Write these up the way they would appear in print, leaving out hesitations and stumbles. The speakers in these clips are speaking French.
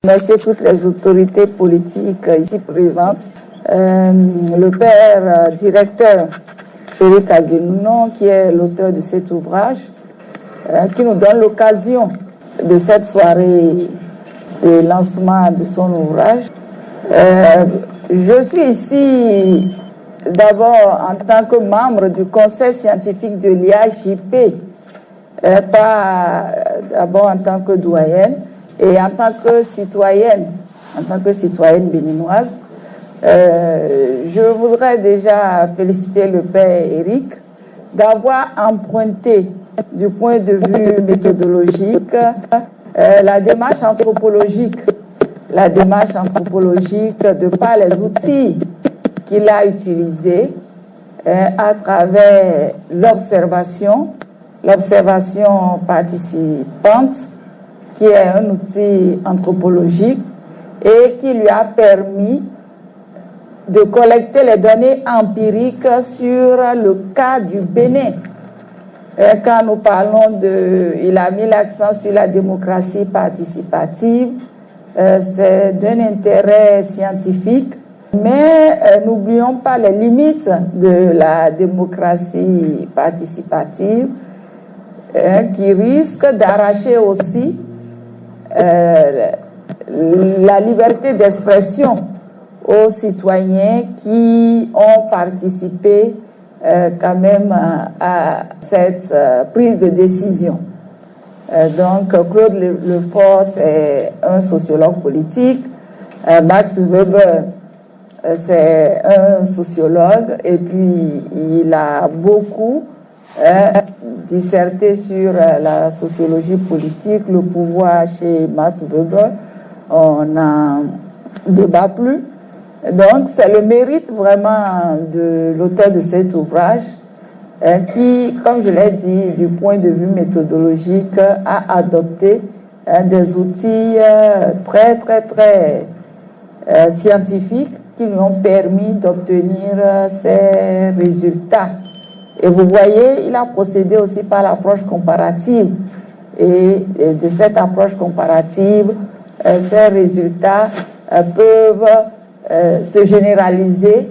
Merci à toutes les autorités politiques ici présentes. Le père directeur Éric Aguenon, qui est l'auteur de cet ouvrage, qui nous donne l'occasion de cette soirée de lancement de son ouvrage. Je suis ici d'abord en tant que membre du conseil scientifique de l'IAJP, pas d'abord en tant que doyenne, et en tant que citoyenne béninoise. Je voudrais déjà féliciter le père Éric d'avoir emprunté du point de vue méthodologique la démarche anthropologique de par les outils qu'il a utilisés à travers l'observation participante, qui est un outil anthropologique et qui lui a permis de collecter les données empiriques sur le cas du Bénin. Quand nous parlons il a mis l'accent sur la démocratie participative, c'est d'un intérêt scientifique, mais n'oublions pas les limites de la démocratie participative, qui risque d'arracher aussi la liberté d'expression aux citoyens qui ont participé quand même à cette prise de décision. Donc Claude Lefort, c'est un sociologue politique, Max Weber, c'est un sociologue, et puis il a beaucoup disserté sur la sociologie politique, le pouvoir chez Max Weber. On n'en débat plus. Donc, c'est le mérite vraiment de l'auteur de cet ouvrage qui, comme je l'ai dit, du point de vue méthodologique, a adopté des outils très scientifiques qui lui ont permis d'obtenir ces résultats. Et vous voyez, il a procédé aussi par l'approche comparative. Et de cette approche comparative, ces résultats peuvent se généraliser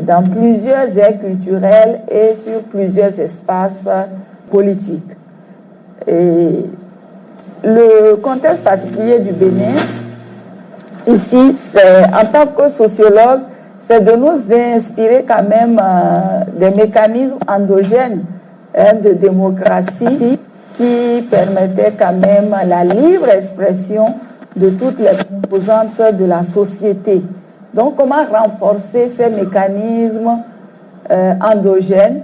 dans plusieurs aires culturelles et sur plusieurs espaces politiques. Et le contexte particulier du Bénin, ici, c'est, en tant que sociologue, c'est de nous inspirer quand même des mécanismes endogènes de démocratie qui permettaient quand même la libre expression de toutes les composantes de la société. Donc, comment renforcer ces mécanismes endogènes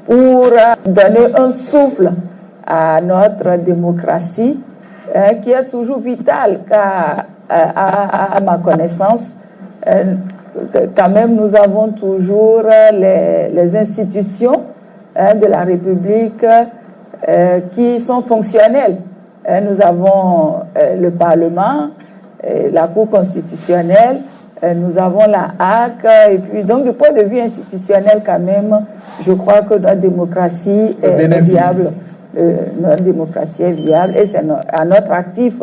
pour donner un souffle à notre démocratie qui est toujours vitale, car à ma connaissance, quand même nous avons toujours les institutions de la République qui sont fonctionnelles. Nous avons le Parlement, la Cour constitutionnelle, nous avons la HAC, et puis donc du point de vue institutionnel quand même, je crois que notre démocratie est viable. Notre démocratie est viable et c'est à notre actif